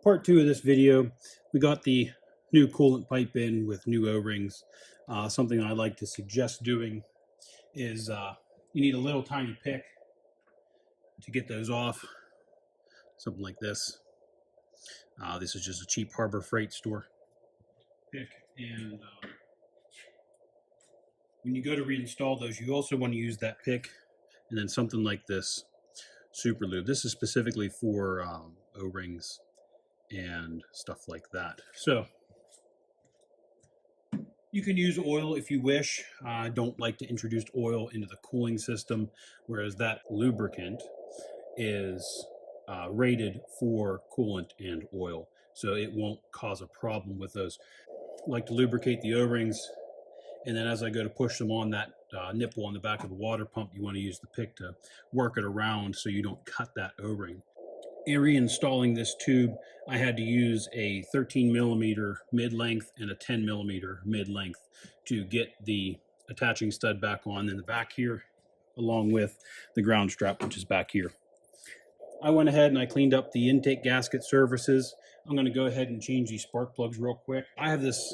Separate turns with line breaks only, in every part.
part two of this video, we got the new coolant pipe in with new O-rings. Something I like to suggest doing is you need a little tiny pick to get those off. Something like this. This is just a cheap Harbor Freight store pick. And when you go to reinstall those, you also want to use that pick and then something like this super lube. This is specifically for O-rings and stuff like that. So you can use oil if you wish. I don't like to introduce oil into the cooling system, whereas that lubricant is rated for coolant and oil, so it won't cause a problem with those. I like to lubricate the O-rings, and then as I go to push them on that nipple on the back of the water pump, you want to use the pick to work it around so you don't cut that O-ring. In reinstalling this tube, I had to use a 13 millimeter mid-length and a 10 millimeter mid-length to get the attaching stud back on in the back here, along with the ground strap, which is back here. I went ahead and I cleaned up the intake gasket surfaces. I'm going to go ahead and change these spark plugs real quick. I have this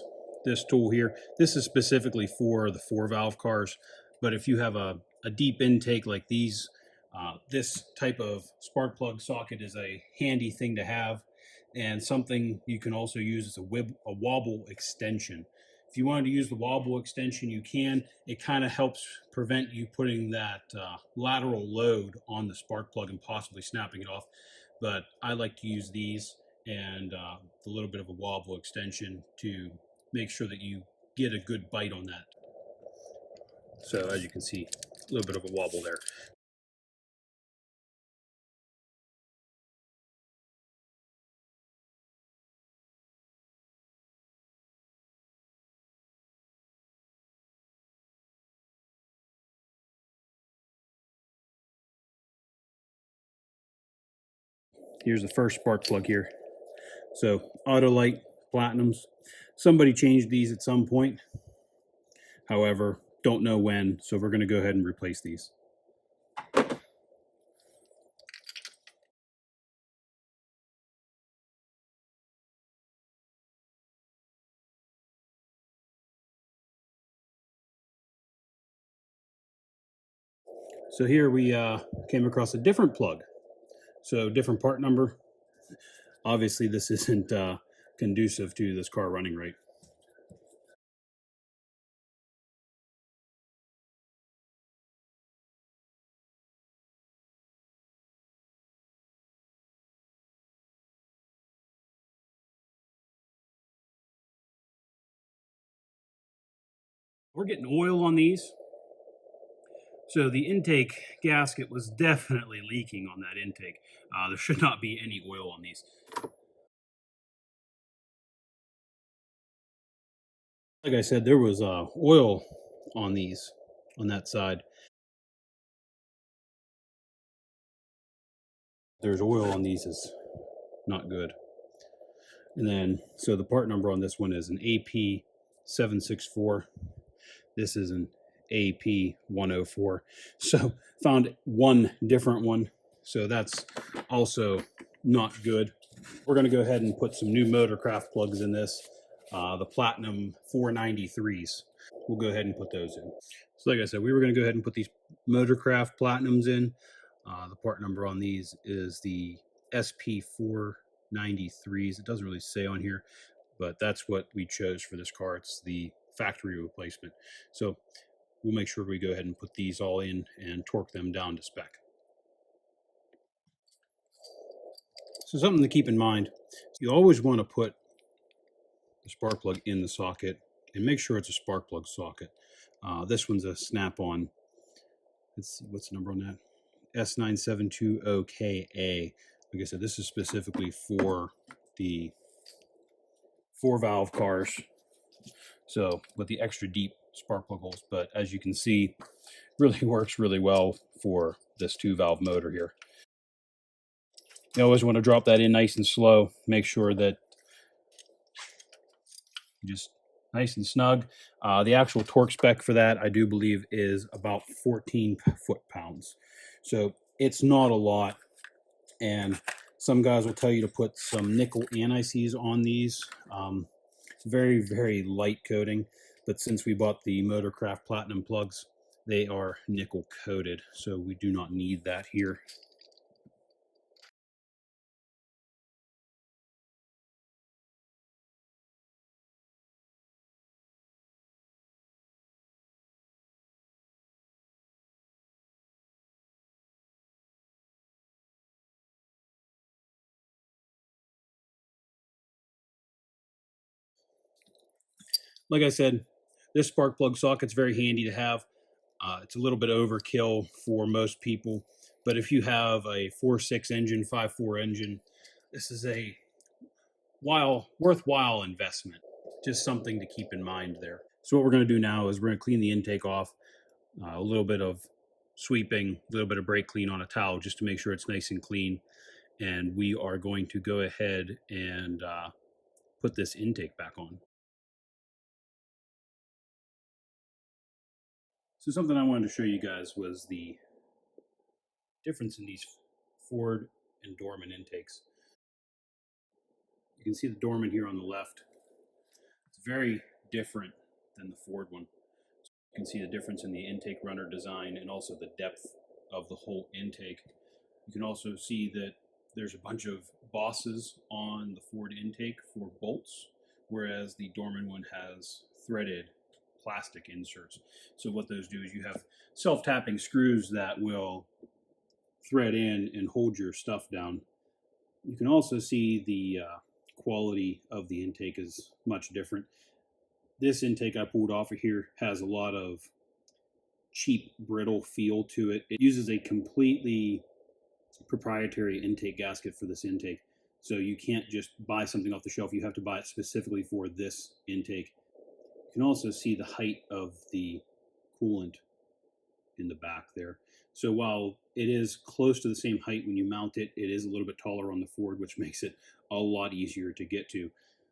tool here. This is specifically for the 4-valve cars, but if you have a deep intake like these, this type of spark plug socket is a handy thing to have, and something you can also use as a wobble extension. If you wanted to use the wobble extension, you can. It kind of helps prevent you putting that lateral load on the spark plug and possibly snapping it off. But I like to use these and a little bit of a wobble extension to make sure that you get a good bite on that. So as you can see, a little bit of a wobble there. Here's the first spark plug here. So Autolite Platinums. Somebody changed these at some point. However, don't know when, so we're going to go ahead and replace these. So here we came across a different plug. So different part number. Obviously this isn't conducive to this car running right. We're getting oil on these. So the intake gasket was definitely leaking on that intake. There should not be any oil on these. Like I said, there was oil on these, on that side. There's oil on these is not good. And then, so the part number on this one is an AP764. This is an AP104. So found one different one. So that's also not good. We're going to go ahead and put some new Motorcraft plugs in this. The Platinum 493s. We'll go ahead and put those in. So like I said, we were going to go ahead and put these Motorcraft Platinums in. The part number on these is the SP493s. It doesn't really say on here, but that's what we chose for this car. It's the factory replacement. So we'll make sure we go ahead and put these all in and torque them down to spec. So something to keep in mind, you always want to put the spark plug in the socket and make sure it's a spark plug socket. This one's a snap-on. Let's see, what's the number on that? S9720KA. Like I said, this is specifically for the 4-valve cars. So with the extra deep spark plug holes, but as you can see, really works really well for this 2-valve motor here. You always want to drop that in nice and slow. Make sure that just nice and snug. The actual torque spec for that, I do believe, is about 14 foot-pounds. So it's not a lot. And Some guys will tell you to put some nickel anti-seize on these. It's very, very light coating, but since we bought the Motorcraft Platinum plugs, they are nickel coated, so we do not need that here. Like I said, this spark plug socket's very handy to have. It's a little bit overkill for most people, but if you have a 4.6 engine, 5.4 engine, this is a worthwhile investment. Just something to keep in mind there. So what we're going to do now is we're going to clean the intake off, a little bit of sweeping, a little bit of brake clean on a towel just to make sure it's nice and clean. And we are going to go ahead and put this intake back on. So something I wanted to show you guys was the difference in these Ford and Dorman intakes. You can see the Dorman here on the left. It's very different than the Ford one. You can see the difference in the intake runner design and also the depth of the whole intake. You can also see that there's a bunch of bosses on the Ford intake for bolts, whereas the Dorman one has threaded plastic inserts. So what those do is you have self-tapping screws that will thread in and hold your stuff down. You can also see the quality of the intake is much different. This intake I pulled off of here has a lot of cheap, brittle feel to it. It uses a completely proprietary intake gasket for this intake. So you can't just buy something off the shelf. You have to buy it specifically for this intake. You can also see the height of the coolant in the back there. So while it is close to the same height when you mount it, it is a little bit taller on the Ford, which makes it a lot easier to get to.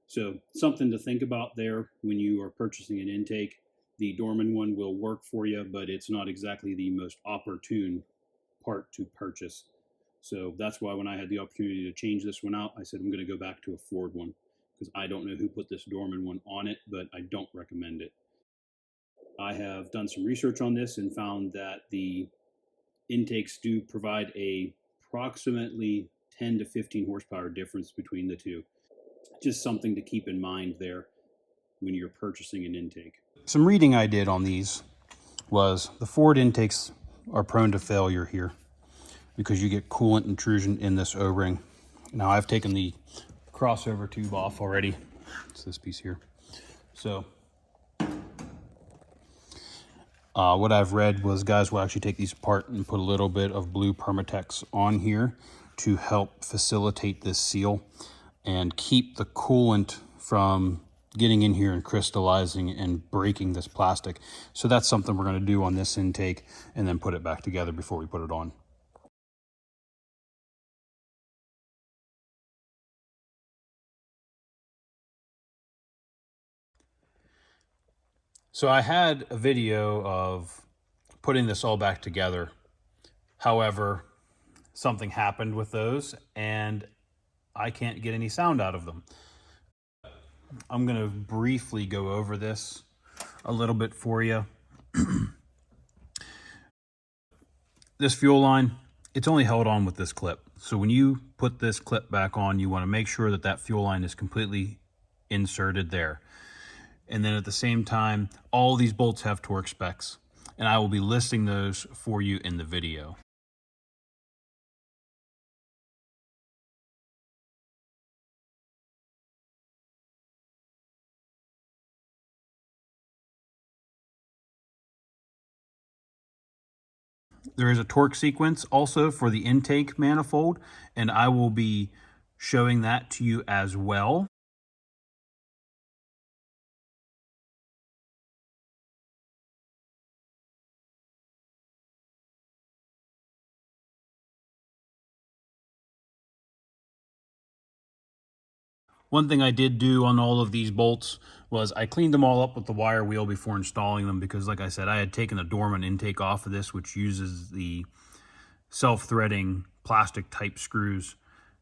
So something to think about there when you are purchasing an intake. The Dorman one will work for you, but it's not exactly the most opportune part to purchase. So that's why when I had the opportunity to change this one out, I said I'm going to go back to a Ford one because I don't know who put this Dorman one on it, but I don't recommend it. I have done some research on this and found that the intakes do provide a approximately 10 to 15 horsepower difference between the two. Just something to keep in mind there when you're purchasing an intake. Some reading I did on these was the Ford intakes are prone to failure here because you get coolant intrusion in this O-ring. Now I've taken the crossover tube off already. It's this piece here. So what I've read was guys will actually take these apart and put a little bit of blue Permatex on here to help facilitate this seal and keep the coolant from getting in here and crystallizing and breaking this plastic. So that's something we're going to do on this intake and then put it back together before we put it on. So I had a video of putting this all back together. However, something happened with those and I can't get any sound out of them. I'm going to briefly go over this a little bit for you. This fuel line, it's only held on with this clip. So when you put this clip back on, you want to make sure that that fuel line is completely inserted there. And then at the same time, all these bolts have torque specs, and I will be listing those for you in the video. There is a torque sequence also for the intake manifold, and I will be showing that to you as well. One thing I did do on all of these bolts was I cleaned them all up with the wire wheel before installing them because, like I said, I had taken the Dorman intake off of this, which uses the self-threading plastic type screws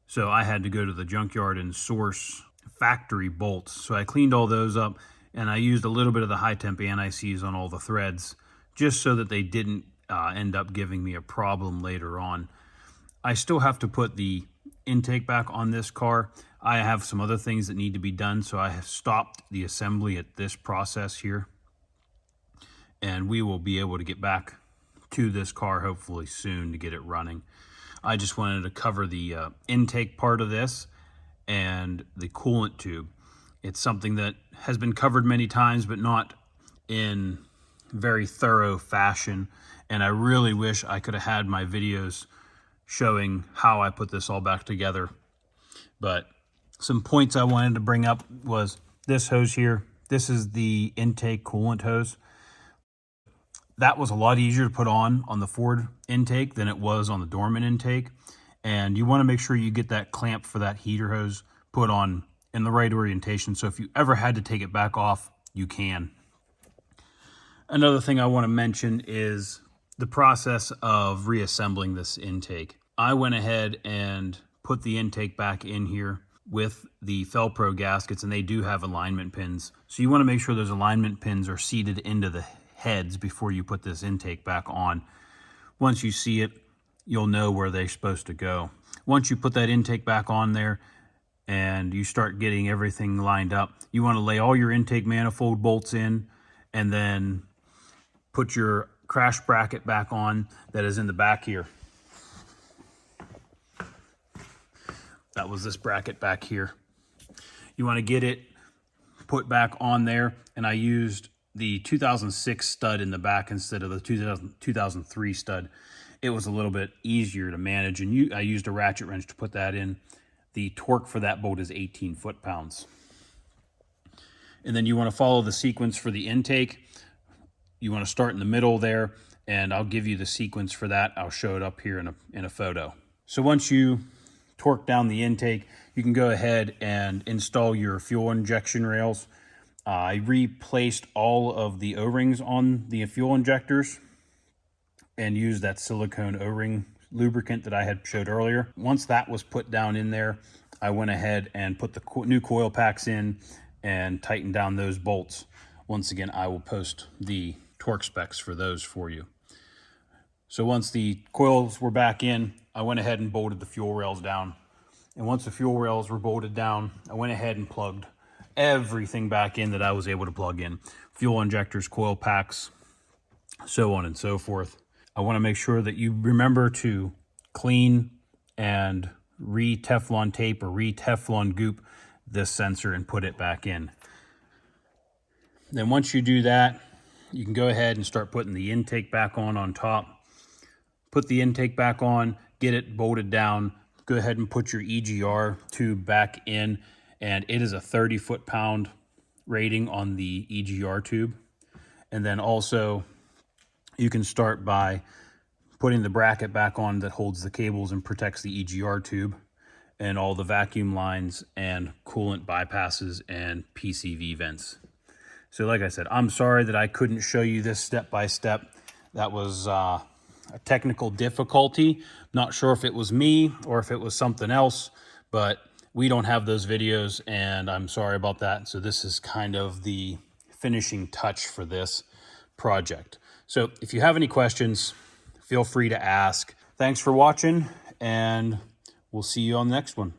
So I had to go to the junkyard and source factory bolts. So I cleaned all those up, and I used a little bit of the high temp anti-seize on all the threads, just so that they didn't end up giving me a problem later on. I still have to put the intake back on this car. I have some other things that need to be done, so I have stopped the assembly at this process here. And we will be able to get back to this car hopefully soon to get it running. I just wanted to cover the intake part of this and the coolant tube. It's something that has been covered many times, but not in very thorough fashion. And I really wish I could have had my videos showing how I put this all back together. But some points I wanted to bring up was this hose here. This is the intake coolant hose. That was a lot easier to put on the Ford intake than it was on the Dorman intake. And you want to make sure you get that clamp for that heater hose put on in the right orientation. So if you ever had to take it back off, you can. Another thing I want to mention is the process of reassembling this intake. I went ahead and put the intake back in here with the Felpro gaskets, and they do have alignment pins. So you want to make sure those alignment pins are seated into the heads before you put this intake back on. Once you see it, you'll know where they're supposed to go. Once you put that intake back on there and you start getting everything lined up, you want to lay all your intake manifold bolts in and then put your crash bracket back on that is in the back here. That was this bracket back here. You want to get it put back on there, and I used the 2006 stud in the back instead of the 2003 stud. It was a little bit easier to manage, and I used a ratchet wrench to put that in. The torque for that bolt is 18 foot-pounds. And then you want to follow the sequence for the intake. You want to start in the middle there, and I'll give you the sequence for that. I'll show it up here in a photo. So once you torque down the intake, you can go ahead and install your fuel injection rails. I replaced all of the O-rings on the fuel injectors and used that silicone O-ring lubricant that I had showed earlier. Once that was put down in there, I went ahead and put the new coil packs in and tightened down those bolts. Once again, I will post the torque specs for those for you. So once the coils were back in, I went ahead and bolted the fuel rails down. And once the fuel rails were bolted down, I went ahead and plugged everything back in that I was able to plug in. Fuel injectors, coil packs, so on and so forth. I want to make sure that you remember to clean and re-Teflon tape or re-Teflon goop this sensor and put it back in. Then once you do that, you can go ahead and start putting the intake back on top. Put the intake back on, get it bolted down. Go ahead and put your EGR tube back in, and it is a 30 foot-pound rating on the EGR tube. And then also you can start by putting the bracket back on that holds the cables and protects the EGR tube and all the vacuum lines and coolant bypasses and PCV vents. So like I said, I'm sorry that I couldn't show you this step by step. That was a technical difficulty. Not sure if it was me or if it was something else, but we don't have those videos, and I'm sorry about that. So this is kind of the finishing touch for this project. So if you have any questions, feel free to ask. Thanks for watching, and we'll see you on the next one.